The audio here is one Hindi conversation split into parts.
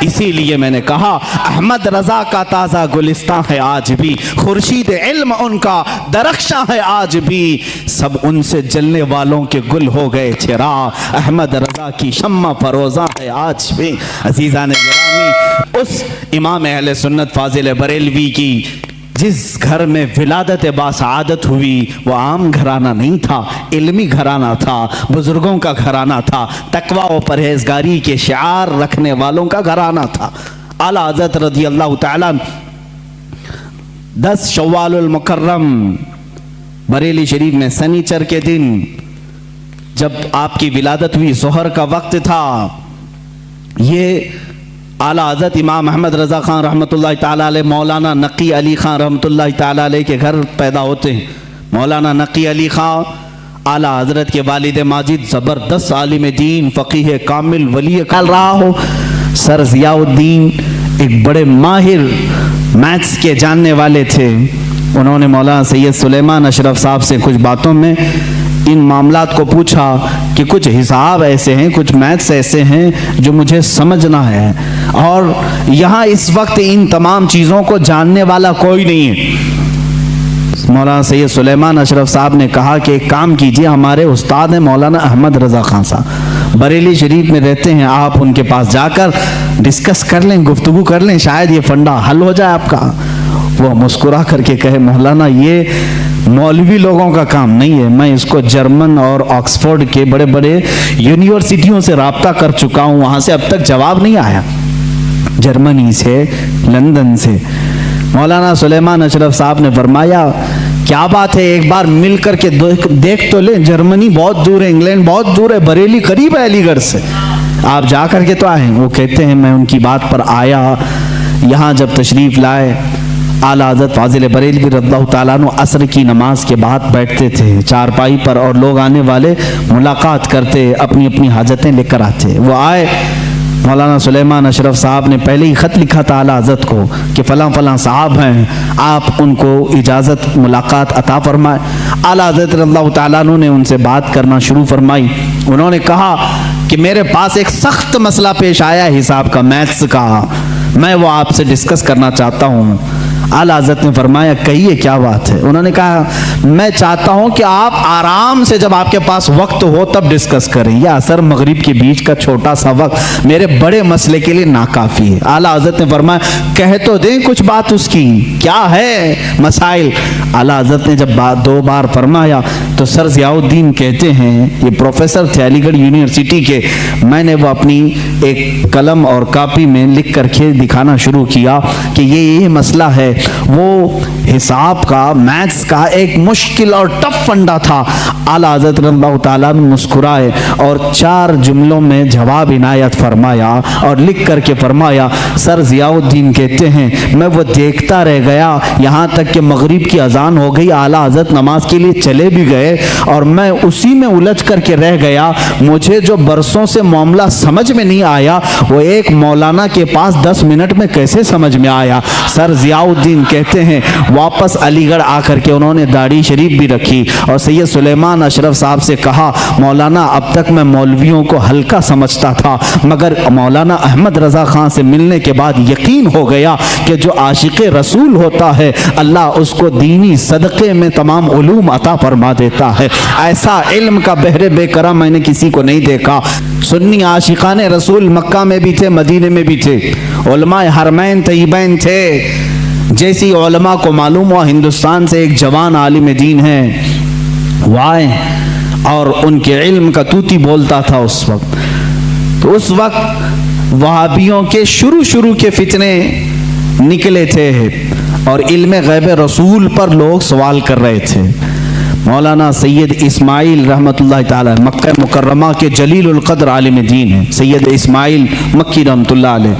इसीलिए मैंने कहा अहमद रजा का ताज़ा गुलिस्तां है आज भी, खुर्शीद इल्म उनका दरख्शां है आज भी, सब उनसे जलने वालों के गुल हो गए चिराग, अहमद रजा की शम्मा फरोज़ा है आज भी। अजीज़ान गिरामी, उस इमाम अहले सुन्नत फाजिल बरेलवी की जिस घर में विलादत बासआदत हुई वो आम घराना नहीं था, इल्मी घराना था, बुजुर्गों का घराना था, तकवा और परहेजगारी के शिआर रखने वालों का घराना था। आला हज़रत रज़ी अल्लाह तआला 10 शव्वालुल मुकर्रम बरेली शरीफ में शनिचर के दिन जब आपकी विलादत हुई, ज़ोहर का वक्त था, ये आला हज़रत इमाम अहमद रज़ा ख़ान रहमतुल्लाहि ताला अलैह मौलाना नकी अली ख़ान रहमतुल्लाहि ताला अलैह के घर पैदा होते हैं। मौलाना नकी अली ख़ान आला हज़रत के वालिद माजिद ज़बरदस्त आलिम दीन, फ़क़ीह कामिल, वली कल रहा हो। सर ज़ियाउद्दीन एक बड़े माहिर मैथ्स के जानने वाले थे। उन्होंने मौलाना सैयद सुलेमान अशरफ साहब से कुछ बातों में इन मामलात को पूछा कि कुछ हिसाब ऐसे हैं, कुछ मैथ्स ऐसे हैं जो मुझे समझना है, और यहाँ इस वक्त इन तमाम चीज़ों को जानने वाला कोई नहीं है। मौलाना सैयद सुलेमान अशरफ साहब ने कहा कि एक काम कीजिए, हमारे उस्ताद हैं मौलाना अहमद रज़ा ख़ान साहब, बरेली शरीफ में रहते हैं, आप उनके पास जाकर डिस्कस कर लें, गुफ्तगू कर लें, शायद ये फंडा हल हो जाए आपका। वो मुस्कुरा करके कहे, मौलाना ये मौलवी लोगों का काम नहीं है, मैं इसको जर्मन और ऑक्सफोर्ड के बड़े बड़े यूनिवर्सिटियों से राब्ता कर चुका हूँ, वहाँ से अब तक जवाब नहीं आया, जर्मनी से, लंदन से। मौलाना सुलेमान अशरफ साहब ने फरमाया, क्या बात है, एक बार मिल करके देख तो ले, जर्मनी बहुत दूर है, इंग्लैंड बहुत दूर है, बरेली करीब है अलीगढ़ से, आप जा करके तो आए। वो कहते हैं मैं उनकी बात पर आया, यहाँ जब तशरीफ़ लाए, आला हज़रत फाजिल बरेलवी रज़ियल्लाहु ताला अन्हु असर की नमाज के बाद बैठते थे चारपाई पर, और लोग आने वाले मुलाकात करते, अपनी अपनी हाजतें लेकर आते। वो आए, मौलाना सुलेमान अशरफ साहब ने पहले ही ख़त लिखा था आला हज़रत को कि फ़लाँ फ़लाँ साहब हैं, आप उनको इजाज़त मुलाकात अता फरमाए। आला हज़रत रज़ियल्लाहु ताला अन्हु ने उनसे बात करना शुरू फरमाई। उन्होंने कहा कि मेरे पास एक सख्त मसला पेश आया है हिसाब का, मैथ्स का, मैं वो आपसे डिस्कस करना चाहता हूँ। आला हज़रत ने फरमाया, कहिए क्या बात है। उन्होंने कहा, मैं चाहता हूं कि आप आराम से जब आपके पास वक्त हो तब डिस्कस करें, यह असर मगरिब के बीच का छोटा सा वक्त मेरे बड़े मसले के लिए नाकाफी है। आला हज़रत ने फरमाया, कह तो दें कुछ बात उसकी, क्या है मसाइल। आला हज़रत ने जब दो बार फरमाया तो सर ज़ियाउद्दीन कहते हैं, ये प्रोफेसर थे अलीगढ़ यूनिवर्सिटी के, मैंने वो अपनी एक कलम और कापी में लिख करके दिखाना शुरू किया कि ये मसला है। वो हिसाब का, मैथ्स का एक मुश्किल और टफ फंडा था। आला हज़रत रज़ियल्लाहु ताला मुस्कुराए और 4 जुमलों में जवाब इनायत फरमाया और लिख करके फरमाया, सर ज़ियाउद्दीन कहते हैं मैं वो देखता रह गया यहाँ तक कि मगरिब की अजान हो गई, आला हज़रत नमाज के लिए चले भी गए और मैं उसी में उलझ करके रह गया। मुझे जो बरसों से मामला समझ में नहीं आया वो एक मौलाना के पास 10 मिनट में कैसे समझ में आया। सर ज़ियाउद्दीन कहते हैं वापस अलीगढ़ आकर के उन्होंने दाढ़ी शरीफ भी रखी और सैयद सुलेमान अशरफ साहब से कहा, मौलाना अब तक मैं मौलवियों को हल्का समझता था, मगर मौलाना अहमद रज़ा ख़ान से मिलने के बाद यकीन हो गया कि जो आशिक़ रसूल होता है अल्लाह उसको दीनी सदक़े में तमाम उलूम अता फरमा देता है। ऐसा इल्म का बहरे बेकरार मैंने किसी को नहीं देखा। सुन्नी आशिक़ाने रसूल मक्का में भी थे, मदीने में भी थे, उलमाए हरमैन तय्यबैन थे। जैसी उलमा को मालूम हुआ हिंदुस्तान से एक जवान आलिम दीन है, वो आए और उनके इल्म का तूती बोलता था उस वक्त। तो उस वक्त वहाबियों के शुरू के फितने निकले थे और इल्म गैब रसूल पर लोग सवाल कर रहे थे। मौलाना सैयद इस्माइल रहमतुल्लाह ताला मक्का मुकर्रमा के जलीलुल क़द्र आलिम दीन है, सैयद इस्माइल मक्की रहमतुल्लाह अलैह,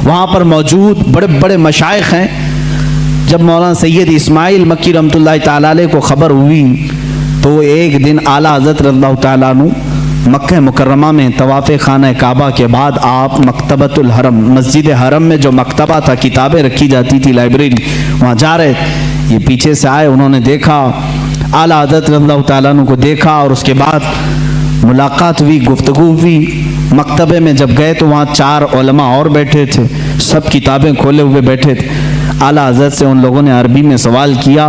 वहाँ पर मौजूद बड़े बड़े मशाइख हैं। जब मौलाना सैयद इस्माइल मक्की रहमतुल्लाह ताला अलैह को ख़बर हुई तो एक दिन आला हज़रत रज़ियल्लाहु ताला अन्हु मक्का मुकर्रमा में तवाफ़ खाना काबा के बाद आप मकतबतुल हरम, मस्जिद हरम में जो मकतबा था, किताबें रखी जाती थी, लाइब्रेरी, वहाँ जा रहे। ये पीछे से आए, उन्होंने देखा, आला हज़रत रज़ियल्लाहु ताला अन्हु को देखा और उसके बाद मुलाकात हुई, गुफ्तगू हुई। मकतबे में जब गए तो वहाँ 4 उलमा और बैठे थे, सब किताबें खोले हुए बैठे थे। आला हज़रत से उन लोगों ने अरबी में सवाल किया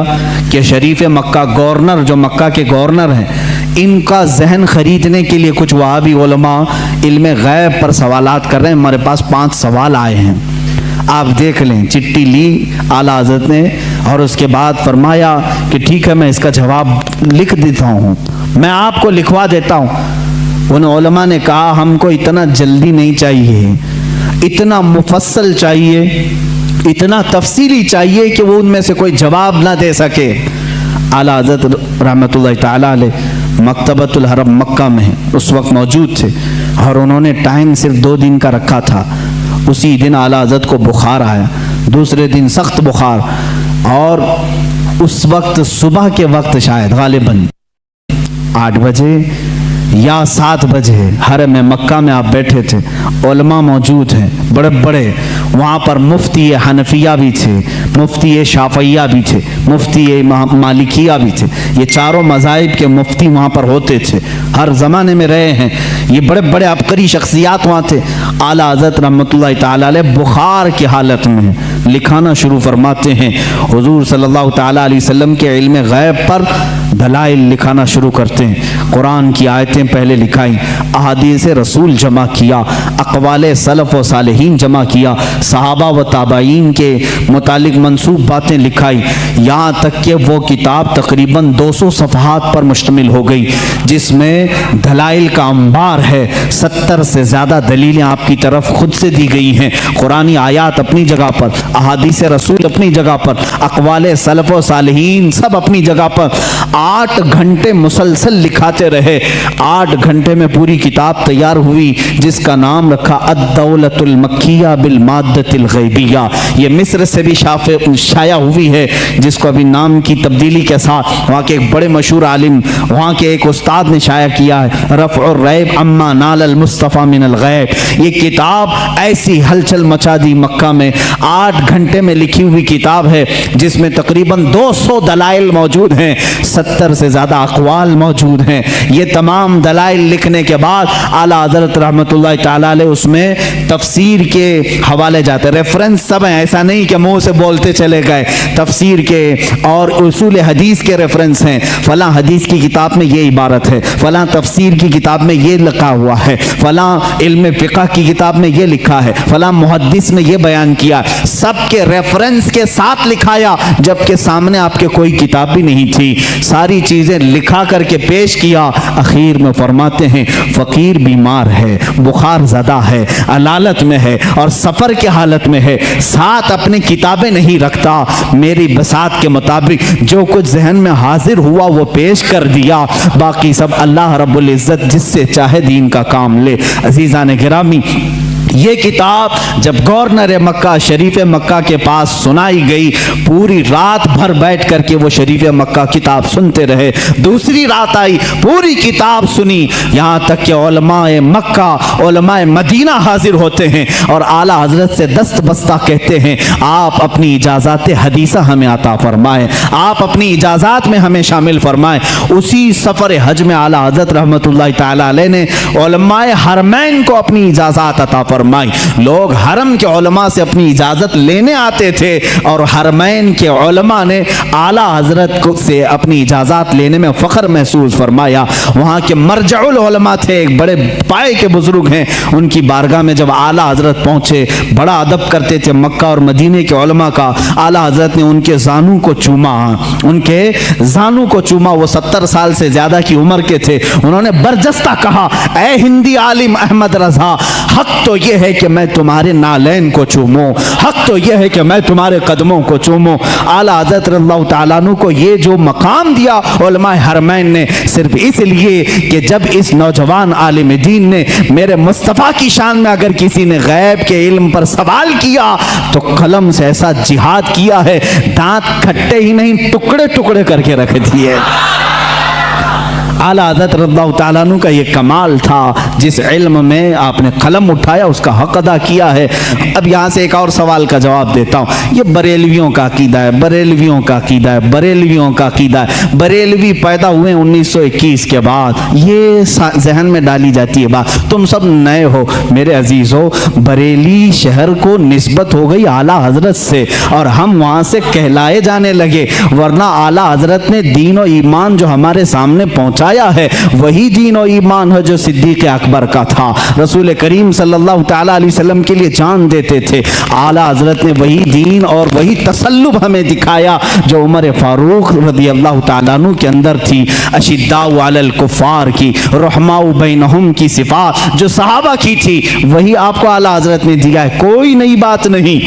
कि शरीफ मक्का गवर्नर, जो मक्का के गवर्नर हैं, इनका जहन खरीदने के लिए कुछ वहाबी उलमा इल्म गैब पर सवालात कर रहे हैं, हमारे पास 5 सवाल आए हैं, आप देख लें। चिट्ठी ली आला हज़रत ने और उसके बाद फरमाया कि ठीक है, मैं इसका जवाब लिख देता हूँ, मैं आपको लिखवा देता हूँ। उन उलमा ने कहा हमको इतना जल्दी नहीं चाहिए, इतना मुफस्सल चाहिए, इतना तफसीली चाहिए कि वो उनमें से कोई जवाब ना दे सके। आला हज़रत रहमतुल्लाह ताला अलैह मकतबतुल हरम मक्का में उस वक्त मौजूद थे और उन्होंने टाइम सिर्फ 2 दिन का रखा था। उसी दिन आला हज़रत को बुखार आया, दूसरे दिन सख्त बुखार, और उस वक्त सुबह के वक्त शायद गालिबन 8 बजे या 7 बजे हरम मक्का में आप बैठे थे, उलमा मौजूद हैं बड़े बड़े, वहाँ पर मुफ्ती हनफिया भी थे, मुफ्ती शाफिया भी थे, मुफ्ती मालिकिया भी थे, ये चारों मज़ाहिब के मुफ्ती वहाँ पर होते थे, हर ज़माने में रहे हैं, ये बड़े बड़े अबकरी शख्सियात वहाँ थे। आला हज़रत रहमतुल्लाह ताला अलैह बुखार की हालत में लिखाना शुरू फरमाते हैं, हुजूर सल्लल्लाहु ताला अलैहि वसल्लम के इल्म गैब पर दलाइल लिखाना शुरू करते हैं, कुरान की आयतें पहले लिखाई, अहादीस रसूल जमा किया, अक़वाले सलफ़ व सालिहीन जमा किया, सहाबा व ताबाईन के मुतालिक मंसूब बातें लिखाई, यहाँ तक कि वो किताब तकरीबन 200 सफ़हात पर मुश्तमिल हो गई, जिसमें दलाइल का अंबार है। 70 से ज़्यादा दलीलें आपकी तरफ खुद से दी गई हैं, कुरानी आयात अपनी जगह पर, अहादीस रसूल अपनी जगह पर, अक़वाले सलफ़ व सालिहीन सब अपनी जगह पर। 8 घंटे मुसलसल लिखाते रहे, 8 घंटे में पूरी किताब तैयार हुई, जिसका नाम रखा अद-दौलतुल मक्किया बिल माद्दतिल गैबिया। ये मिस्र से भी शाया हुई है, जिसको अभी नाम की तब्दीली के साथ वहाँ के एक बड़े मशहूर आलिम, वहाँ के एक उस्ताद ने शाया किया है, रफ़उर रैब अम्मा नालल मुस्तफ़ा मिनल गैब। ये किताब ऐसी हलचल मचा दी मक्का में, 8 घंटे में लिखी हुई किताब है, जिसमें तकरीबन 200 दलाइल मौजूद हैं, 70 से ज़्यादा अक़वाल मौजूद हैं। ये तमाम दलाइल लिखने के बाद आला हज़रत रहमतुल्लाह ताला अलैह उसमें तफसीर के हवाले जाते, रेफरेंस सब हैं, ऐसा नहीं कि मुँह से बोलते चले गए, तफसीर के और उसूल हदीस के रेफरेंस हैं, फ़लाँ हदीस की किताब में ये इबारत है, फ़लाँ तफसीर की किताब में ये लिखा हुआ है, फ़लाँ इल्म फ़िक़ह की किताब में ये लिखा है, फ़लाँ मुहद्दिस ने ये बयान किया, सब के रेफरेंस के साथ लिखाया, जबकि सामने आपके कोई किताब भी नहीं थी। सारी चीज़ें लिखा करके पेश किया। आखिर में फरमाते हैं फ़कीर बीमार है, बुखार ज़्यादा है, अलालत में है और सफ़र के हालत में है, साथ अपनी किताबें नहीं रखता, मेरी बसात के मुताबिक जो कुछ जहन में हाजिर हुआ वो पेश कर दिया, बाकी सब अल्लाह रब्बुल इज़्ज़त जिससे चाहे दीन का काम ले। अज़ीज़ान गिरामी, ये किताब जब गवर्नर मक्का शरीफ मक्का के पास सुनाई गई, पूरी रात भर बैठ करके वो शरीफ मक्का किताब सुनते रहे। दूसरी रात आई, पूरी किताब सुनी, यहाँ तक कि उलमाए मक्का उलमाए मदीना हाजिर होते हैं और आला हजरत से दस्त बस्ता कहते हैं, आप अपनी इजाज़ात हदीसा हमें अता फरमाएं, आप अपनी इजाज़ात में हमें शामिल फरमाएं। उसी सफ़र हज में आला हजरत रहमतुल्लाह ताला अलैह ने उलमाए हरमैन को अपनी इजाज़ात अता फरमाई। लोग हरम के उलमा से अपनी इजाज़त लेने आते थे और हरमैन के उलमा ने आला हजरत से अपनी इजाज़त लेने में फ़ख्र महसूस फरमाया। वहाँ के मरजउल उलमा थे, एक बड़े पाए के बुजुर्ग हैं, उनकी बारगाह में जब आला हजरत पहुँचे, बड़ा अदब करते थे मक्का और मदीने के उलमा का। आला हजरत ने उनके जानू को चूमा, उनके जानू को चूमा, वो 70 साल से ज़्यादा की उम्र के थे। उन्होंने बरजस्ता कहा, ए हिंदी आलिम अहमद रज़ा, हक तो ये है कि मैं तुम्हारे नालैन को चूमूं, हक तो ये है कि मैं तुम्हारे कदमों को चूमूं। आला हज़रत रज़ियल्लाहु ताला अन्हु को ये जो मकाम दिया उलमाए हरमैन ने, सिर्फ इसलिए कि जब इस नौजवान आलिम दीन ने मेरे मुस्तफ़ा की शान में अगर किसी ने गैब के इल्म पर सवाल किया तो कलम से ऐसा जिहाद किया है, दांत खट्टे ही नहीं टुकड़े टुकड़े करके रख दिए। आला हज़रत रज़ियल्लाहु ताला अन्हु का ये कमाल था, जिस इल्म में आपने कलम उठाया उसका हक अदा किया है। अब यहाँ से एक और सवाल का जवाब देता हूँ। ये बरेलवियों का अकीदा है, बरेलवियों का अकीदा है, बरेलवियों का अकीदा है। बरेलवी पैदा हुए 1921 के बाद, ये जहन में डाली जाती है बात। तुम सब नए हो मेरे अजीज हो, बरेली शहर को निस्बत हो गई आला हजरत से और हम वहाँ से कहलाए जाने लगे, वरना आला हजरत ने दीन और ईमान जो हमारे सामने पहुँचाया है वही दीन और ईमान है जो सिद्दीक़ अकबर का था। रसूल करीम सल्लल्लाहु ताला अलैहि वसल्लम के लिए जान देते थे। आला हजरत ने वही दीन और वही तसल्लुब हमें दिखाया जो उमर फारूक रज़ियल्लाहु ताला अन्हु के अंदर थी। अशिद्दाउ अलल कुफ़ार की, रहमाउ बैनहुम की सिफात जो सहाबा की थी वही आपको आला हजरत ने दिया है। कोई नई बात नहीं,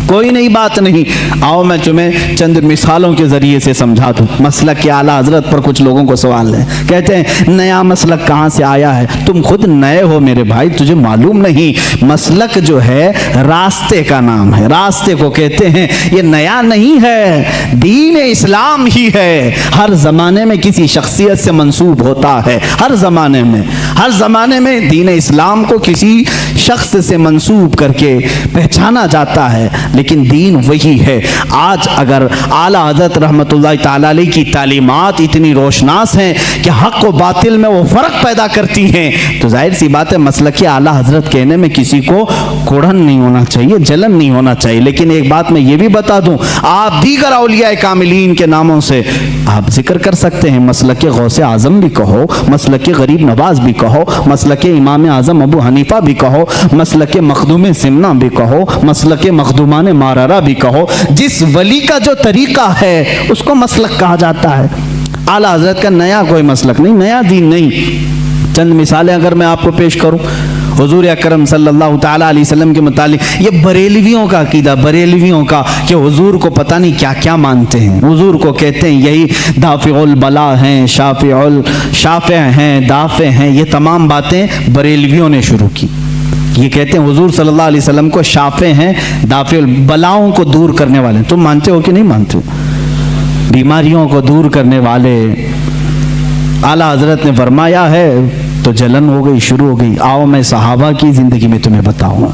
कोई नई बात नहीं। आओ मैं तुम्हें चंद मिसालों के जरिए से समझा दूं। मसलक के आला हजरत पर कुछ लोगों को सवाल है, कहते हैं नया मसलक कहाँ से आया है? तुम खुद नए हो मेरे भाई, तुझे मालूम नहीं। मसलक जो है रास्ते का नाम है, रास्ते को कहते हैं। ये नया नहीं है, दीन इस्लाम ही है। हर जमाने में किसी शख्सियत से मंसूब होता है, हर जमाने में, हर जमाने में दीन इस्लाम को किसी शख्स से मंसूब करके पहचाना जाता है, लेकिन दीन वही है। आज अगर आला हज़रत रहमतुल्लाह ताला अलैह की तालीमात इतनी रोशनास हैं कि हक व बातिल में वो फ़र्क पैदा करती हैं, तो जाहिर सी बात है मसलक आला हज़रत कहने में किसी को कोढ़न नहीं होना चाहिए, जलन नहीं होना चाहिए। लेकिन एक बात मैं ये भी बता दूं, आप दीगर औलिया कामिलीन के नामों से आप जिक्र कर सकते हैं। मसलक गौसे आज़म भी कहो, मसलक गरीब नवाज भी कहो, मसलक इमाम आज़म अबू हनीफा भी कहो, मसलक मखदूम सिमना भी कहो, मसलक मखदूमान मारारा भी कहो। जिस वली का जो तरीका है उसको मसलक कहा जाता है। आला हजरत का नया कोई मसलक नहीं, नया दीन नहीं। चंद मिसालें अगर मैं आपको पेश करूं, हुजूर अकरम सल्लल्लाहु ताला अलैहि वसल्लम के मुतालिक ये बरेलवियों का अकीदा, बरेलवियों का कि हुजूर को पता नहीं क्या क्या मानते हैं। हुजूर को कहते हैं यही दाफिउल बला हैं, शाफे हैं, दाफे हैं। ये तमाम बातें बरेलवियों ने शुरू की। ये कहते हैं हुजूर सल्लल्लाहु अलैहि वसल्लम को शाफे हैं, दाफिल बलाओं को दूर करने वाले। तुम मानते हो कि नहीं मानते हो? बीमारियों को दूर करने वाले आला हजरत ने फरमाया है तो जलन हो गई, शुरू हो गई। आओ मैं सहाबा की जिंदगी में तुम्हें बताऊंगा।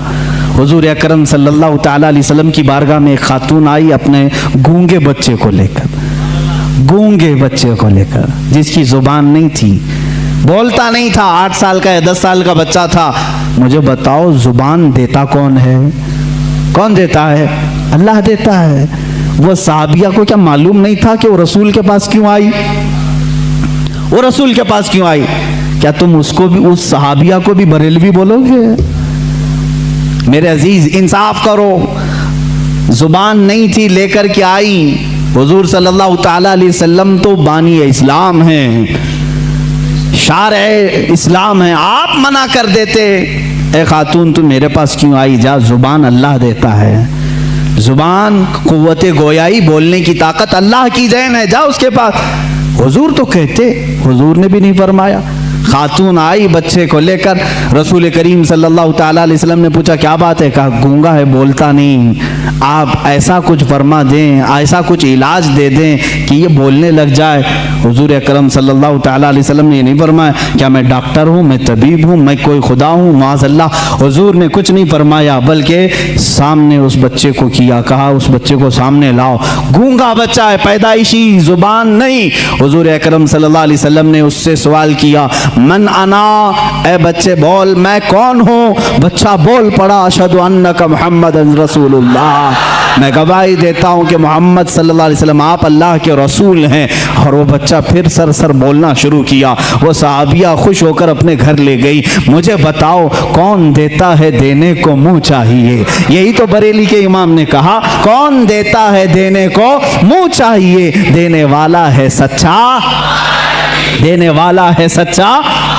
हुजूर अकरम सल्लल्लाहु ताला अलैहि वसल्लम की बारगाह में एक खातून आई अपने गूंगे बच्चे को लेकर, गूंगे बच्चे को लेकर, जिसकी जुबान नहीं थी, बोलता नहीं था, 8 साल का या 10 साल का बच्चा था। मुझे बताओ जुबान देता कौन है? कौन देता है? अल्लाह देता है। वो साहबिया को क्या मालूम नहीं था कि वो रसूल के पास क्यों आई? वो रसूल के पास क्यों आई? क्या तुम उसको भी, उस सहाबिया को भी बरेलवी बोलोगे? मेरे अजीज इंसाफ करो। जुबान नहीं थी, लेकर के आई। हुजूर सल्लल्लाहु ताला अलैहि वसल्लम तो बानी इस्लाम हैं, शारे इस्लाम है। आप मना कर देते, ए खातून तू मेरे पास क्यों आई? जा, जुबान अल्लाह देता है। जुबान कुव्वते गोयाई, बोलने की ताकत अल्लाह की देन है, जा उसके पास। हुजूर तो कहते, हुजूर ने भी नहीं फरमाया। खातून आई बच्चे को लेकर, रसूल करीम सल्लल्लाहु ताला अलैहि वसल्लम ने पूछा क्या बात है? कहा गूंगा है, बोलता नहीं। आप ऐसा कुछ फरमा दें, ऐसा कुछ इलाज दे दें कि ये बोलने लग जाए। हुजूर अकरम सल्लल्लाहु ताला अलैहि वसल्लम ने ये नहीं फरमाया क्या मैं डॉक्टर हूँ, मैं तबीब हूँ, मैं कोई खुदा हूँ, माज़अल्लाह। हुजूर ने कुछ नहीं फरमाया, बल्कि सामने उस बच्चे को किया, कहा उस बच्चे को सामने लाओ। गूंगा बच्चा है, पैदाइशी, जुबान नहीं। हुजूर अकरम सल्लल्लाहु अलैहि वसल्लम ने उससे सवाल किया, मन अना, ए बच्चे बोल मैं कौन हूँ? बच्चा बोल पड़ा, अशहदु अन्नका मुहम्मदन रसूलुल्लाह, मैं गवाही देता हूँ कि मोहम्मद सल्लल्लाहु अलैहि वसल्लम आप अल्लाह के रसूल हैं। और वो बच्चा फिर सर बोलना शुरू किया। वो सहाबिया खुश होकर अपने घर ले गई। मुझे बताओ कौन देता है देने को मुंह चाहिए? यही तो बरेली के इमाम ने कहा, कौन देता है देने को मुंह चाहिए? देने वाला है सच्चा, देने वाला है सच्चा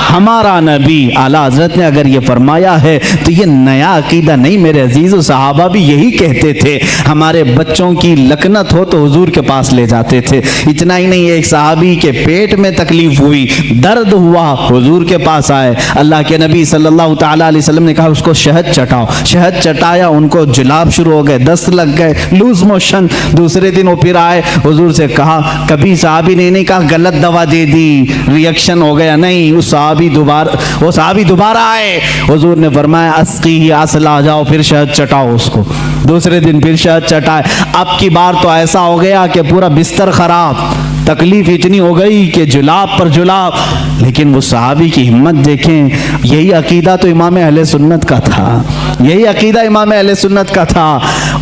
हमारा नबी आला हजरत ने अगर ये फरमाया है तो ये नया अकीदा नहीं मेरे अजीज। सहाबा भी यही कहते थे, हमारे बच्चों की लकनत हो तो हुजूर के पास ले जाते थे। इतना ही नहीं, एक सहाबी के पेट में तकलीफ हुई, दर्द हुआ, हुजूर के पास आए, अल्लाह के नबी सल्लल्लाहु ताला अलैहि वसल्लम ने कहा उसको शहद चटाओ। शहद चटाया, उनको जुलाब शुरू हो गए, दस्त लग गए, लूज मोशन। दूसरे दिन वो फिर आए, हुजूर से कहा, कभी सहाबी ने नहीं कहा गलत दवा दे दी, रिएक्शन हो गया, नहीं, वो सहाबी दोबारा आए, हुजूर ने फरमाया अस्की ही असला, जाओ फिर शहद चटाओ उसको। दूसरे दिन फिर शहद चटाए। अब की बार तो ऐसा हो गया कि पूरा बिस्तर खराब, तकलीफ इतनी हो गई कि जुलाब पर जुलाब। लेकिन वो सहाबी की हिम्मत देखें, यही अकीदा तो इमाम अहले सुन्नत का था, यही अकीदा इमाम अहले सुन्नत का था।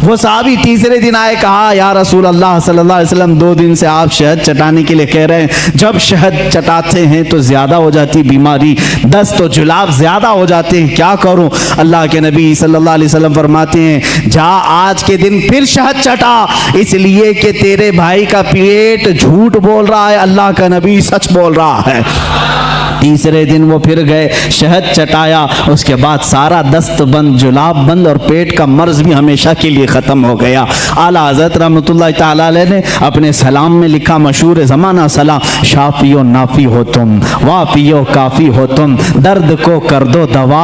वो सहाबी तीसरे दिन आए, कहा या रसूल अल्लाह सल्लल्लाहु अलैहि वसल्लम 2 दिन से आप शहद चटाने के लिए कह रहे हैं, जब शहद चटाते हैं तो ज्यादा हो जाती बीमारी, दस्त तो जुलाब ज्यादा हो जाते हैं, क्या करूं? अल्लाह के नबी सल्लल्लाहु अलैहि वसल्लम फरमाते हैं, जा आज के दिन फिर शहद चटा, इसलिए कि तेरे भाई का पेट झूठ बोल रहा है, अल्लाह का नबी सच बोल रहा है। तीसरे दिन वो फिर गए, शहद चटाया, उसके बाद सारा दस्त बंद, जुलाब बंद और पेट का मर्ज भी हमेशा के लिए खत्म हो गया। आला हज़रत रहमतुल्लाह तआला अलैह ने अपने सलाम में लिखा, मशहूर ज़माना सलाम, शाफियो नाफी हो तुम, वाफियो काफी हो तुम, दर्द को कर दो दवा,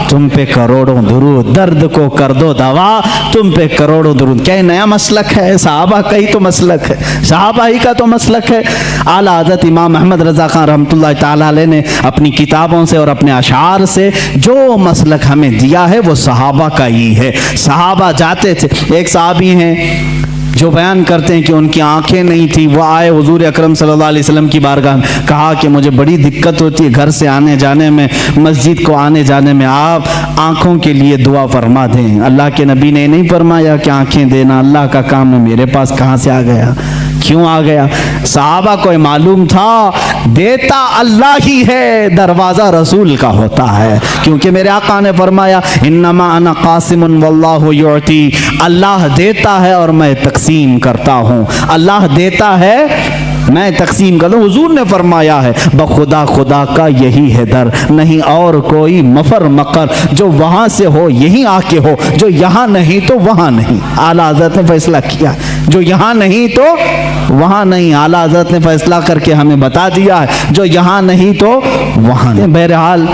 तुम पे करोड़ों दुरूद, दर्द को कर दो दवा, तुम पे करोड़ों दुरूद। क्या नया मसलक है? सहाबा का ही तो मसलक है, सहाबा ही का तो मसलक है। आला हज़रत इमाम अहमद रज़ा खान रहमतुल्लाह तआला अलैह ने अपनी किताबों से और अपने अशार से जो मसलक हमें दिया है वो सहाबा का ही है। सहाबा जाते थे, एक सहाबी हैं जो बयान करते हैं कि उनकी आंखें नहीं थी, वो आए हुजूर अकरम सल्लल्लाहु अलैहि वसल्लम की बारगाह में, कहा कि मुझे बड़ी दिक्कत होती है घर से आने जाने में, मस्जिद को आने जाने में, आप आंखों के लिए दुआ फरमा दें। अल्लाह के नबी ने नहीं फरमाया कि आंखें देना अल्लाह का काम है, मेरे पास कहाँ से आ गया, क्यों आ गया? सहाबा को मालूम था देता अल्लाह ही है, दरवाजा रसूल का होता है, क्योंकि मेरे आका ने फरमाया इन्नमा अना कासिमुन वल्लाहु युअती, अल्लाह देता है और मैं तकसीम करता हूँ, अल्लाह देता है मैं तकसीम करता हूँ। हुजूर ने फरमाया है बखुदा खुदा का यही है दर, नहीं और कोई मफर मकर, जो वहाँ से हो यहीं आके हो, जो यहाँ नहीं तो वहाँ नहीं। आला हज़रत ने फैसला किया, जो यहाँ नहीं तो वहाँ नहीं। आला हज़रत ने फैसला करके हमें बता दिया है, जो यहाँ नहीं तो वहाँ नहीं। बहरहाल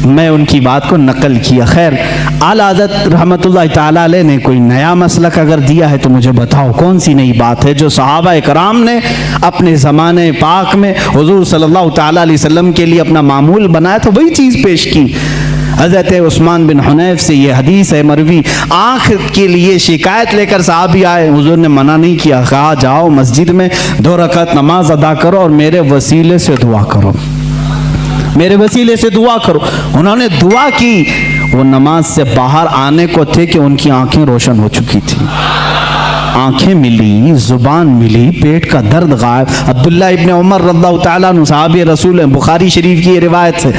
मैं उनकी बात को नकल किया। खैर, आला हज़रत रहमतुल्लाह ताला अलैह ने कोई नया मसलक अगर दिया है तो मुझे बताओ कौन सी नई बात है जो सहाबा इकराम ने अपने ज़माने पाक में हुजूर सल्लल्लाहु ताला अलैहि वसल्लम के लिए अपना मामूल बनाया, तो वही चीज़ पेश की। हज़रत उस्मान बिन हुनैफ से ये हदीस है मरवी, आँख के लिए शिकायत लेकर साहबी आए, हुजूर ने मना नहीं किया, कहा जाओ मस्जिद में 2 रकात नमाज अदा करो और मेरे वसीले से दुआ करो, मेरे वसीले से दुआ करो। उन्होंने दुआ की, वो नमाज से बाहर आने को थे कि उनकी आंखें रोशन हो चुकी थी, आंखें मिली, जुबान मिली, पेट का दर्द गायब। अब्दुल्ला इब्न उमर रज़ियल्लाहु ताला अन्हु सहाबी रसूल हैं, बुखारी शरीफ की रिवायत है,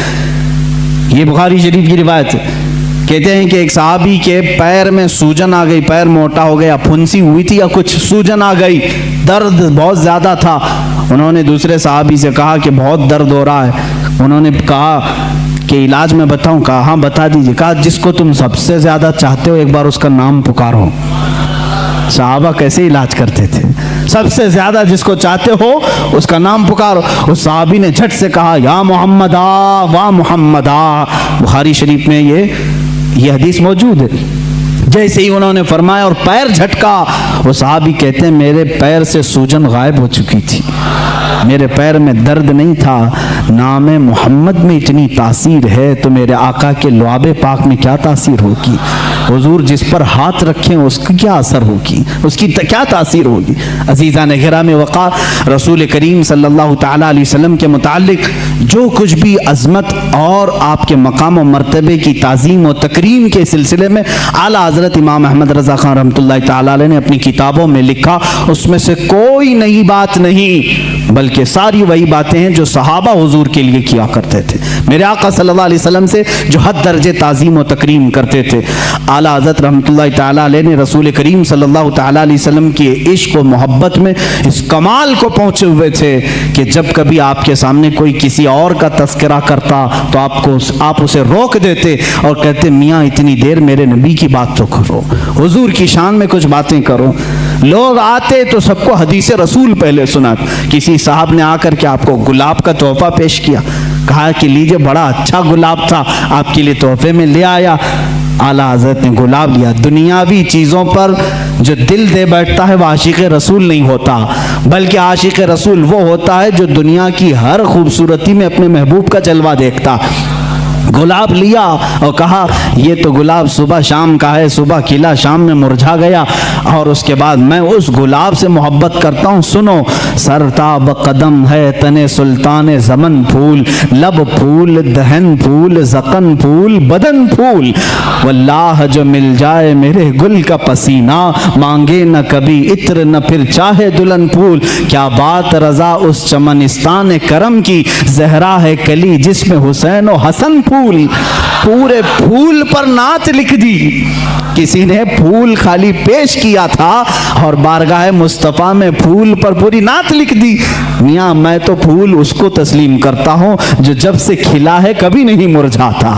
ये बुखारी शरीफ की रिवायत है, कहते हैं कि एक सहाबी के पैर में सूजन आ गई, पैर मोटा हो गया, फुंसी हुई थी या कुछ, सूजन आ गई, दर्द बहुत ज़्यादा था। उन्होंने दूसरे सहाबी से कहा कि बहुत दर्द हो रहा है। उन्होंने कहा कि इलाज मैं बताऊं? कहा हाँ बता दीजिए। कहा जिसको तुम सबसे ज़्यादा चाहते हो एक बार उसका नाम पुकारो। सहाबा कैसे इलाज करते थे, सबसे ज्यादा जिसको चाहते हो उसका नाम पुकारो। उस सहाबी ने झट से कहा या मोहम्मदा वा मोहम्मदा। बुखारी शरीफ में ये हदीस मौजूद है। जैसे ही उन्होंने फरमाया और पैर झटका, वो सहाबी कहते हैं मेरे पैर से सूजन गायब हो चुकी थी, मेरे पैर में दर्द नहीं था। नाम मोहम्मद में इतनी तासीर है तो मेरे आका के लुआबे पाक में क्या तासीर होगी? हुजूर जिस पर हाथ रखें उसकी क्या असर होगी, उसकी क्या तासीर होगी? अजीज़ान गिराम वक़ार, रसूल करीम सल्लल्लाहु ताला अलैहि वसल्लम के मुतालिक जो कुछ भी अज़मत और आपके मकाम व मर्तबे की ताज़ीम व तकरीम के सिलसिले में आला हज़रत इमाम अहमद रज़ा खान रहमतुल्लाह ताला अलैह ने अपनी किताबों में लिखा, उसमें से कोई नई बात नहीं, बल्कि सारी वही बातें हैं जो सहाबा हुजूर के लिए किया करते थे। मेरे आका सल्लल्लाहु अलैहि वसल्लम से जो हद दर्जे ताज़ीम व तकरीम करते थे। आला हज़रत रहमतुल्लाहि ताला अलैह ने रसूल करीम सल्लल्लाहु ताला अलैहि वसल्लम की इश्क व मोहब्बत में इस कमाल को पहुँचे हुए थे कि जब कभी आपके सामने कोई किसी और का तस्करा करता तो आप उसे रोक देते और कहते मियाँ इतनी देर मेरे नबी की बात तो करो, हुजूर की शान में कुछ बातें करो। लोग आते तो सबको हदीस रसूल पहले सुना। किसी साहब ने आकर के आपको गुलाब का तोहफा पेश किया, कहा कि लीजिए बड़ा अच्छा गुलाब था, आपके लिए तोहफे में ले आया। आला हज़रत ने गुलाब लिया। दुनियावी चीज़ों पर जो दिल दे बैठता है वह आशिक़ रसूल नहीं होता, बल्कि आशिक़ रसूल वो होता है जो दुनिया की हर खूबसूरती में अपने महबूब का जलवा देखता। गुलाब लिया और कहा ये तो गुलाब सुबह शाम का है, सुबह खिला शाम में मुरझा गया, और उसके बाद मैं उस गुलाब से मोहब्बत करता हूँ। सुनो, सरताब कदम है तने सुल्तान ज़मन फूल, लब फूल दहन फूल ज़क़न फूल बदन फूल, वल्लाह जो मिल जाए मेरे गुल का पसीना, मांगे न कभी इत्र न फिर चाहे दुल्हन फूल। क्या बात रज़ा उस चमनिस्तान करम की, जहरा है कली जिसमें हुसैन और हसन फूल। पूरे फूल पर नात लिख दी। किसी ने फूल खाली पेश किया था और बारगाह मुस्तफ़ा में फूल पर पूरी नात लिख दी। मियाँ मैं तो फूल उसको तस्लीम करता हूँ जो जब से खिला है कभी नहीं मुरझाता,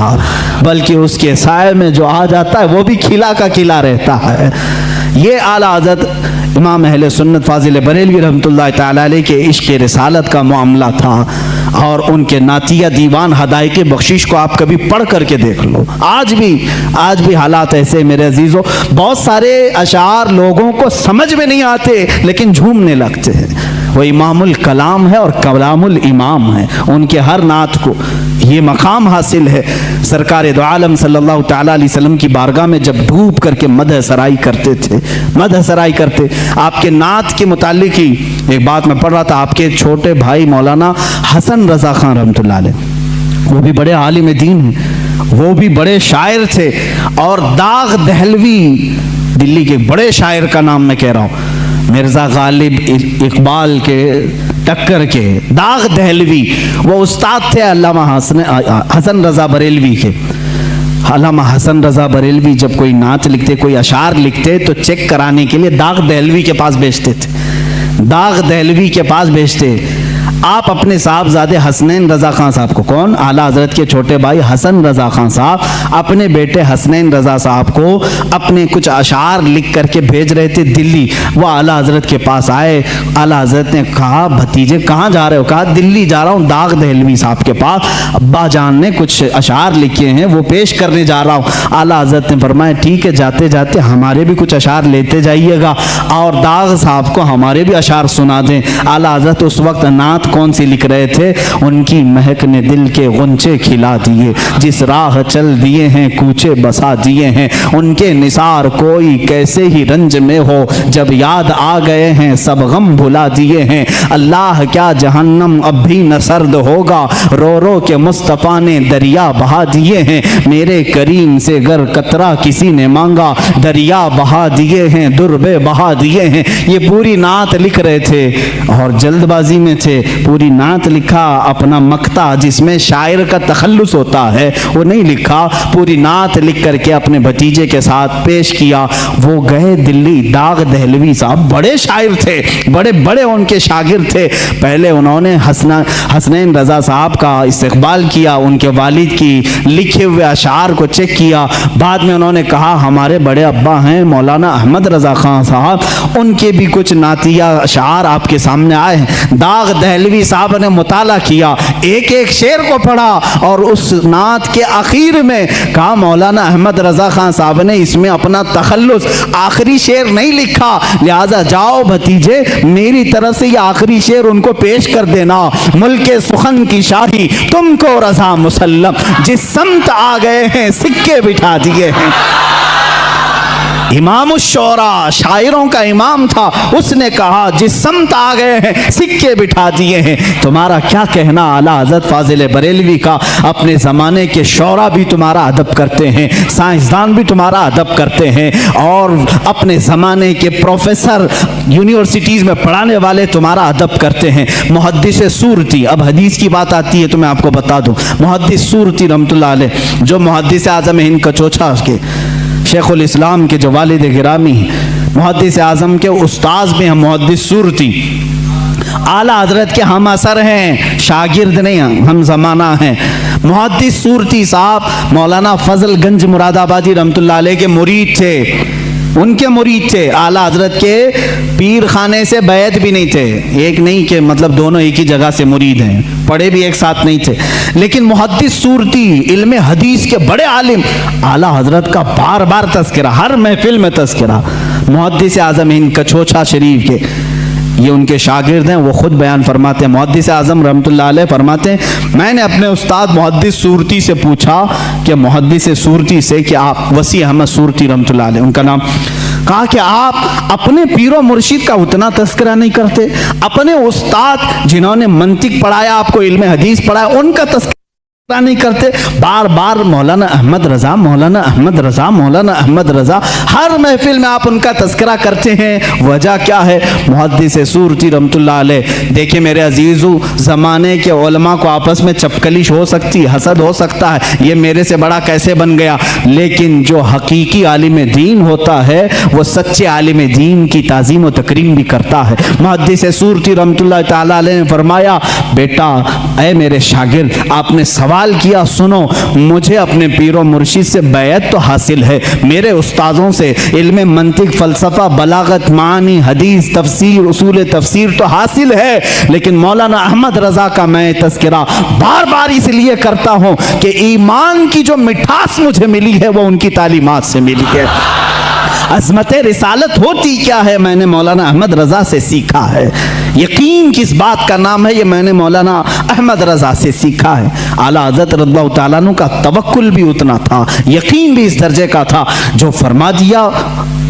बल्कि उसके साए में जो आ जाता है वो भी खिला का खिला रहता है। ये आला हज़रत इमाम अहले सुन्नत फाजिल बरेलवी रहमतुल्लाह ताला अलैह के इश्क़ रिसालत का मामला था। और उनके नातिया दीवान हदायक़ बख्शिश को आप कभी पढ़ करके देख लो। आज भी हालात ऐसे मेरे अजीज़ों, बहुत सारे अशार लोगों को समझ में नहीं आते लेकिन झूमने लगते हैं। वो इमामुल कलाम है और कलामुल इमाम है, उनके हर नात को ये मकाम हासिल है। सरकार दो आलम सल्लल्लाहु ताला अलैहि वसल्लम की बारगाह में जब डूब करके मदह सराई करते थे, मदह सराई करते, आपके नात के मुतालिक ही एक बात मैं पढ़ रहा था। आपके छोटे भाई मौलाना हसन रज़ा खान रहमतुल्लाह अलैह, वो भी बड़े आलिम दीन हैं, वो भी बड़े शायर थे। और दाग दहलवी दिल्ली के बड़े शायर का नाम मैं कह रहा हूँ, मिर्ज़ा गालिब इकबाल के टक्कर के दाग दहलवी, वो उस्ताद थे अल्लामा हसन रज़ा बरेलवी के। अल्लामा हसन रज़ा बरेलवी जब कोई नात लिखते, कोई अशार लिखते तो चेक कराने के लिए दाग दहलवी के पास भेजते थे। दाग दहलवी के पास भेजते। आप अपने साहबजादे हसनैन रज़ा खान साहब को, कौन, आला हज़रत के छोटे भाई हसन रज़ा खान साहब, अपने बेटे हसनैन रज़ा साहब को अपने कुछ अशार लिख करके भेज रहे थे दिल्ली। वो आला हज़रत के पास आए। आला हज़रत ने कहा भतीजे कहाँ जा रहे हो? कहा दिल्ली जा रहा हूँ दाग दहलवी साहब के पास, अब्बा जान ने कुछ अशार लिखे हैं वो पेश करने जा रहा हूँ। आला हज़रत ने फरमाया ठीक है, जाते जाते हमारे भी कुछ अशार लेते जाइएगा और दाग साहब को हमारे भी अशार सुना दें। आला हज़रत उस वक्त नात कौन सी लिख रहे थे? उनकी महक ने दिल के गुंचे खिला दिए, जिस राह चल दिए हैं कूचे बसा दिए हैं, उनके निसार कोई कैसे ही रंज में हो, जब याद आ गए हैं सब गम भुला दिए हैं। अल्लाह क्या जहन्नम अब भी न सर्द होगा, रो रो के मुस्तफ़ा ने दरिया बहा दिए हैं, मेरे करीम से गर कतरा किसी ने मांगा, दरिया बहा दिए हैं दुर्बे बहा दिए हैं। ये पूरी नात लिख रहे थे और जल्दबाजी में थे। पूरी नात लिखा, अपना मक्ता जिसमें शायर का तखल्लुस होता है वो नहीं लिखा, पूरी नात लिख करके अपने भतीजे के साथ पेश किया। वो गए दिल्ली। दाग दहलवी साहब बड़े शायर थे, बड़े बड़े उनके शागिर्द थे। पहले उन्होंने हसनैन रज़ा साहब का इस्तकबाल किया, उनके वालिद की लिखे हुए अशार को चेक किया। बाद में उन्होंने कहा हमारे बड़े अब्बा हैं मौलाना अहमद रज़ा खान साहब, उनके भी कुछ नातिया अशार आपके सामने आए हैं। दाग दहलवी साहब ने मुताला किया, एक एक शेर को पढ़ा और उस नात के आखिर में कहा मौलाना अहमद रज़ा खान साहब ने इसमें अपना तखल्लुस आखिरी शेर नहीं लिखा, लिहाजा जाओ भतीजे मेरी तरफ से ये आखिरी शेर उनको पेश कर देना। मुल्के सुखन की शाही तुमको रज़ा मुसल्लम, जिस समत आ गए हैं सिक्के बिठा दिए हैं। इमाम शोरा, शायरों का इमाम था, उसने कहा जिस समत आ गए हैं सिक्के बिठा दिए हैं। तुम्हारा क्या कहना आला हज़रत फाजिल बरेलवी का? अपने ज़माने के शोरा भी तुम्हारा अदब करते हैं, साइंसदान भी तुम्हारा अदब करते हैं, और अपने ज़माने के प्रोफेसर यूनिवर्सिटीज़ में पढ़ाने वाले तुम्हारा अदब करते हैं। मुहद्दिस सूरती, अब हदीस की बात आती है तो मैं आपको बता दूं, मुहद्दिस सूरती रहमतुल्लाह अलैह, जो मुहद्दिस आज़म हिंद कचोचा के शेखुल इस्लाम के जो वालिद गिरामी मुहद्दिस आज़म के उस्ताद में हैं, मुहद्दिस सूरती आला हजरत के हम असर हैं, शागिर्द नहीं, हम ज़माना हैं। मुहद्दिस सूरती साहब मौलाना फजल गंज मुरादाबादी रहमतुल्लाह अलैह के मुरीद थे, उनके मुरीद थे। आला हजरत के पीर खाने से बैत भी नहीं थे, एक नहीं कि मतलब दोनों एक ही जगह से मुरीद हैं, पढ़े भी एक साथ नहीं थे। लेकिन मुहद्दिस सूरती इल्म हदीस के बड़े आलिम, आला हजरत का बार बार तज़किरा, हर महफिल में तज़किरा। मुहद्दिस आज़म हिंद कचोचा शरीफ के ये उनके शागिर्द हैं, वो खुद बयान फरमाते हैं। मुहद्दिस आज़म रहमतुल्लाह अलैह फरमाते हैं, मैंने अपने उस्ताद मुहद्दिस सूरती से पूछा कि मुहद्दिस सूरती से कि आप वसी अहमद सूरती रहमतुल्लाह अलैह उनका नाम, कहा कि आप अपने पीरो मुर्शिद का उतना तज़किरा नहीं करते, अपने उस्ताद जिन्होंने मंतिक पढ़ाया, आपको इल्म हदीस पढ़ाया, उनका तज़किरा नहीं करते। बार बार मौलाना अहमद रजा, मौलाना अहमद रजा, मौलाना अहमद रजा, हर महफिल में आप उनका तज़किरा करते हैं, वजह क्या है? मुहद्दिस सूरती रहमतुल्लाह अलैह, देखिए मेरे अजीज़ों, ज़माने के उलमा को आपस में चपकलिश हो सकती, हसद हो सकता है, ये मेरे से बड़ा कैसे बन गया, लेकिन जो हकीकी आलिम दीन होता है वो सच्चे आलिम दीन की ताज़ीम व तकरीम भी करता है। मुहद्दिस सूरती रहमतुल्लाह ताला अलैह ने फरमाया, बेटा ऐ मेरे शागिर्द, आपने सवाल किया, सुनो, मुझे अपने पीरो मुर्शिद से बैत तो हासिल है, मेरे उस्तादों से इल्म मंतिक, फलसफा, बलागत, मानी, हदीस, तफसीर, उसूल तफसीर तो हासिल है, लेकिन मौलाना अहमद रजा का मैं तज़किरा बार बार इसलिए करता हूं कि ईमान की जो मिठास मुझे मिली है वो उनकी तालीमात से मिली है। अज़मत रिसालत होती क्या है, मैंने मौलाना अहमद रजा से सीखा है। यकीन किस बात का नाम है, ये मैंने मौलाना अहमद रजा से सीखा है। आला हज़रत रज़ियल्लाहु ताला अन्हु का तवक्कुल भी उतना था, यकीन भी इस दर्जे का था, जो फरमा दिया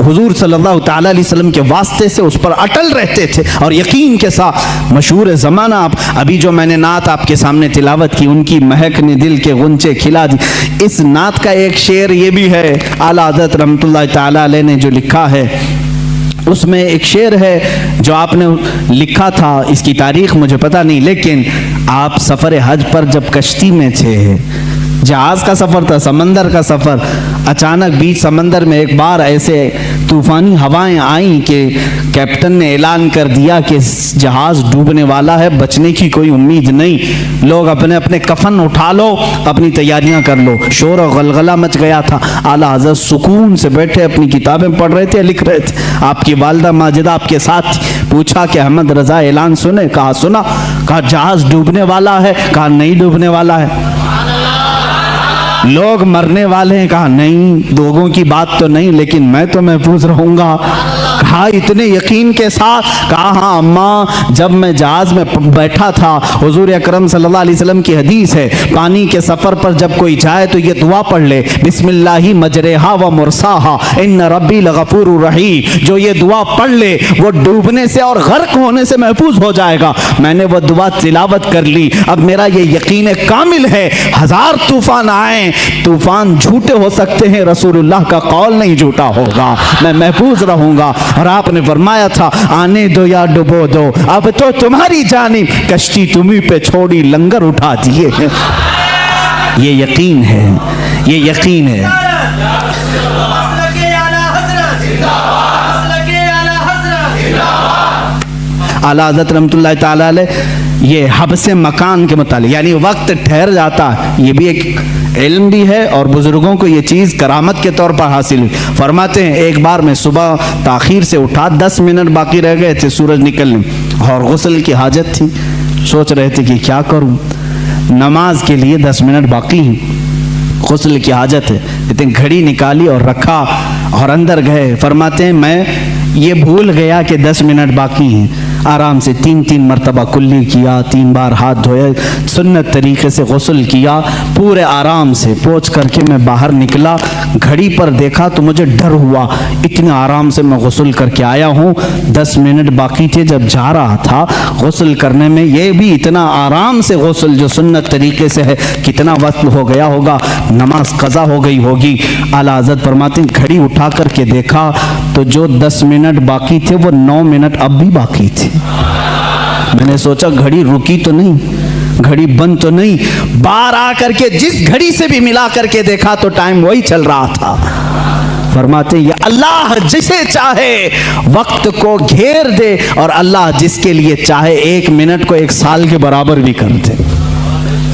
हुजूर सल्लल्लाहु ताला अलैहि वसल्लम के वास्ते से उस पर अटल रहते थे और यकीन के साथ। मशहूर ज़माना, आप अभी जो मैंने नात आपके सामने तिलावत की, उनकी महक ने दिल के गुंचे खिला दी, इस नात का एक शेर ये भी है, आला हज़रत रहमतुल्लाह ताला अलैह ने जो लिखा है, उसमें एक शेर है जो आपने लिखा था, इसकी तारीख मुझे पता नहीं, लेकिन आप सफ़र हज पर जब कश्ती में थे, जहाज़ का सफ़र था, समंदर का सफ़र, अचानक बीच समंदर में एक बार ऐसे तूफ़ानी हवाएं आईं कि कैप्टन ने ऐलान कर दिया कि जहाज़ डूबने वाला है, बचने की कोई उम्मीद नहीं, लोग अपने अपने कफन उठा लो, अपनी तैयारियां कर लो। शोर और गलगला मच गया था। आला हज़रत सुकून से बैठे अपनी किताबें पढ़ रहे थे, लिख रहे थे। आपकी वालिदा माजिदा आपके साथ, पूछा कि अहमद रजा ऐलान सुने? कहा सुना। कहा जहाज़ डूबने वाला है? कहा नहीं डूबने वाला है। लोग मरने वाले हैं? कहा नहीं, लोगों की बात तो नहीं, लेकिन मैं तो महफूज रहूंगा। कहा इतने यकीन के साथ? कहा हाँ अम्मा, जब मैं जहाज में बैठा था, हुजूर अकरम सल्लल्लाहु अलैहि वसल्लम की हदीस है, पानी के सफर पर जब कोई जाए तो ये दुआ पढ़ ले, बिस्मिल्लाहि मजरेहा व मुरसाहा इन्न रब्बी लगफूरुर रहीम। जो ये दुआ पढ़ ले वो डूबने से और गर्क होने से महफूज हो जाएगा। मैंने वो दुआ तिलावत कर ली। अब मेरा ये यकीन कामिल है, हजार तूफान आए, तूफान झूठे हो सकते हैं, रसूलुल्लाह का कौल नहीं झूठा होगा, मैं महफूज रहूंगा। और आपने फरमाया था, आने दो या डुबो दो, अब तो तुम्हारी जानिब, कश्ती तुम्ही पे छोड़ी, लंगर उठा दिए। ये यकीन है, ये यकीन है। आला हज़रत रहमतुल्लाह ताला अलैह ये हब्से मकान के मुतालिक, यानी वक्त ठहर जाता है, ये भी एक इल्म भी है और बुजुर्गों को ये चीज़ करामत के तौर पर हासिल हुई। फरमाते हैं एक बार मैं सुबह ताखीर से उठा, 10 मिनट बाकी रह गए थे सूरज निकलने और गुस्ल की हाजत थी, सोच रहे थे कि क्या करूं, नमाज के लिए 10 मिनट बाकी हैं, गुस्ल की हाजत है, इतनी घड़ी निकाली और रखा और अंदर गए। फरमाते हैं मैं ये भूल गया कि 10 मिनट बाकी हैं। आराम से 3-3 मरतबा कुल्ली किया, 3 बार हाथ धोए, सुन्नत तरीके से गुस्ल किया, पूरे आराम से पोंछ करके मैं बाहर निकला। घड़ी पर देखा तो मुझे डर हुआ, इतने आराम से मैं गुस्ल करके आया हूँ, 10 मिनट बाकी थे जब जा रहा था गुस्ल करने में। ये भी इतना आराम से गुस्ल जो सुन्नत तरीके से है, कितना वक्त हो गया होगा, नमाज कज़ा हो गई होगी। आला हज़रत फरमाते हैं घड़ी उठा करके देखा तो जो 10 मिनट बाकी थे वो 9 मिनट अब भी बाकी थे। मैंने सोचा घड़ी रुकी तो नहीं, घड़ी बंद तो नहीं। बाहर आकर के जिस घड़ी से भी मिला करके देखा तो टाइम वही चल रहा था। फरमाते ये अल्लाह जिसे चाहे वक्त को घेर दे और अल्लाह जिसके लिए चाहे 1 मिनट को 1 साल के बराबर भी कर दे।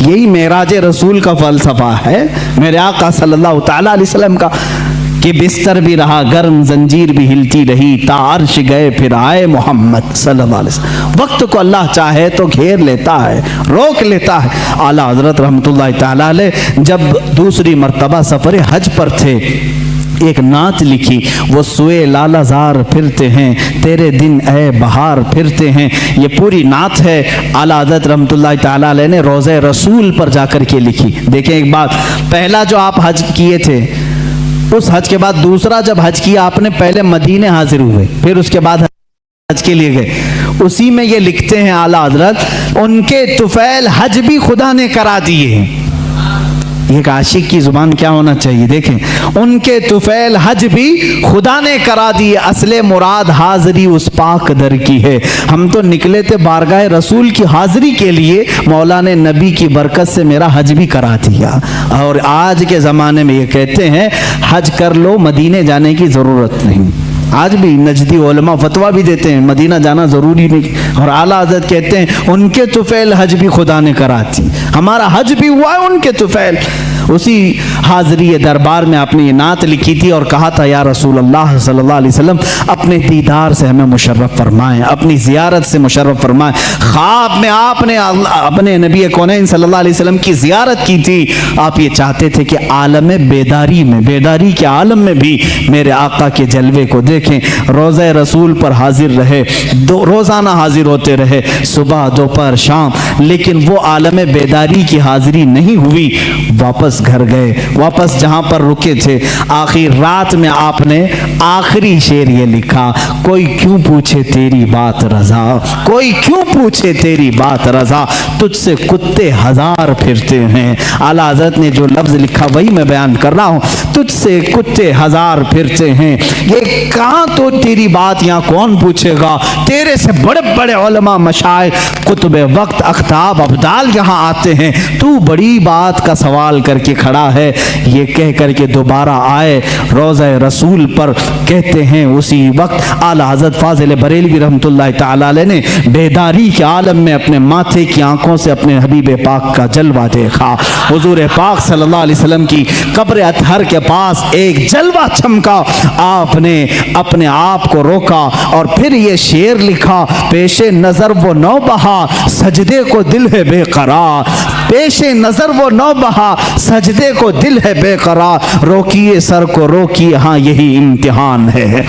यही मेराज रसूल का फलसफा है मेरे आका सल्लल्लाहु तआला अलैहि वसल्लम का, कि बिस्तर भी रहा गर्म, जंजीर भी हिलती रही, ता अर्श गए फिर आए मोहम्मद सल्लल्लाहु अलैहि वसल्लम। वक्त को अल्लाह चाहे तो घेर लेता है, रोक लेता है। आला हज़रत रहमतुल्लाहि तआला अलैह जब दूसरी मर्तबा सफ़र हज पर थे, एक नात लिखी, वो सुए लालाजार फिरते हैं, तेरे दिन ए बहार फिरते हैं। ये पूरी नात है आला हज़रत रहमतुल्लाहि तआला अलैह ने रोज़े रसूल पर जाकर के लिखी। देखें एक बात, पहला जो आप हज किए थे, उस हज के बाद दूसरा जब हज किया आपने, पहले मदीने हाजिर हुए, फिर उसके बाद हज के लिए गए। उसी में ये लिखते हैं आला हज़रत, उनके तुफैल हज भी खुदा ने करा दिए हैं। एक आशिक की जुबान क्या होना चाहिए, देखें, उनके तुफैल हज भी खुदा ने करा दिए, असले मुराद हाजिरी उस पाक दर की है। हम तो निकले थे बारगाह रसूल की हाजिरी के लिए, मौला ने नबी की बरकत से मेरा हज भी करा दिया। और आज के ज़माने में ये कहते हैं हज कर लो, मदीने जाने की ज़रूरत नहीं। आज भी नजदी उलमा फतवा भी देते हैं मदीना जाना ज़रूरी नहीं। और आला हज़रत कहते हैं उनके तुफैल हज भी खुदा ने करा दी, हमारा हज भी हुआ है उनके तुफैल। उसी हाज़री दरबार में आपने ये नात लिखी थी और कहा था, या रसूल अल्लाह सल्लल्लाहु अलैहि वसल्लम अपने दीदार से हमें मुशर्रफ फरमाएं, अपनी ज़ियारत से मुशर्रफ फरमाएं। ख्वाब में आपने अपने नबी कौनैन सल्लल्लाहु अलैहि वसल्लम की ज़ियारत की थी। आप ये चाहते थे कि आलम बेदारी में, बेदारी के आलम में भी मेरे आका के जलवे को देखें। रोज़े रसूल पर हाजिर रहे, रोज़ाना हाजिर होते रहे, सुबह दोपहर शाम, लेकिन वो आलम बेदारी की हाजिरी नहीं हुई। वापस घर गए, वापस जहां पर रुके थे, आखिर रात में आपने आखिरी शेर ये लिखा, कोई क्यों पूछे तेरी बात रजा, कोई क्यों पूछे तेरी बात रजा, तुझसे कुत्ते हजार फिरते हैं। आला हज़रत ने जो लफ्ज लिखा वही मैं बयान कर रहा हूं, तुझसे कुत्ते हजार फिरते हैं। ये कहां तो तेरी बात यहाँ कौन पूछेगा, तेरे से बड़े बड़े उलमा मशाइख कुतुब वक्त अख्ताब अब्दाल यहाँ आते हैं, तू बड़ी बात का सवाल करके खड़ा है। ये कह करके दोबारा आए रोज़े रसूल पर। कहते हैं उसी वक्त आला हज़रत फाज़िल बरेलवी रहमतुल्लाहि तआला अलैह ने बेदारी के आलम में अपने माथे की आंखों से अपने हबीब पाक का जलवा देखा। हुजूर पाक सल्लल्लाहु अलैहि वसल्लम की कब्र अतहर के पास एक जलवा चमका। आपने अपने आप को रोका और फिर ये शेर लिखा, पेशे नजर वो नौ बहा, सजदे को दिल है बेकरार, पेशे नजर वो नौ बहा, सजदे को दिल है बेकरार, रोकिए सर को रोकिए, हाँ यही इम्तिहान है।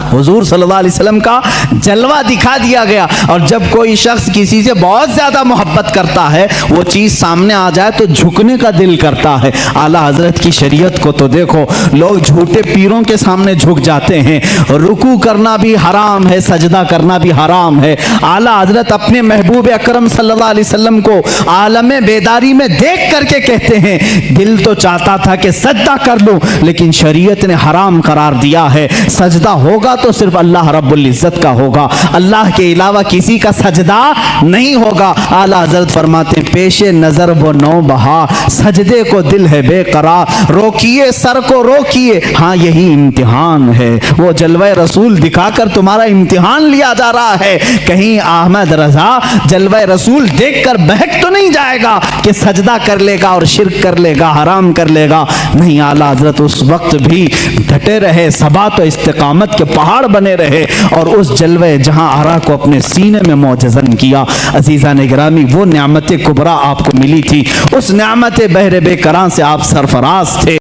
हुजूर सल्लल्लाहु अलैहि वसल्लम का जलवा दिखा दिया गया। और जब कोई शख्स किसी से बहुत ज्यादा मोहब्बत करता है, वो चीज सामने आ जाए तो झुकने का दिल करता है। आला हजरत की शरीयत को तो देखो, लोग झूठे पीरों के सामने झुक जाते हैं। रुकू करना भी हराम है, सजदा करना भी हराम है। आला हजरत अपने महबूब अकरम सल्लल्लाहु अलैहि वसल्लम को आलम बेदारी में देख करके कहते हैं, दिल तो चाहता था कि सजदा कर लूं, लेकिन शरीयत ने हराम करार दिया है। सजदा होगा तो सिर्फ अल्लाह रब्बुल इज्जत का होगा, अल्लाह के अलावा किसी का सजदा नहीं होगा। आला हज़रत फरमाते हैं, पेशे नजर वो नौ बहा, सजदे को दिल है बेकरार, रोकिए सर को रोकिए, हाँ यही इम्तिहान है। वो जलवा रसूल दिखाकर तुम्हारा इम्तिहान लिया जा रहा है। कहीं अहमद रजा जलवा रसूल देखकर बहक तो नहीं जाएगा कि सजदा कर लेगा और शिर्क कर लेगा, हराम कर लेगा। नहीं, आला हज़रत उस वक्त भी डटे रहे, सबात और इस्तिकामत के पहाड़ बने रहे और उस जलवे जहां आरा को अपने सीने में मौजज़न किया। अजीज़ा ने गिरामी, वो नियामत कुबरा आपको मिली थी, उस नियामत बहरे बेकरां से आप सरफराज थे।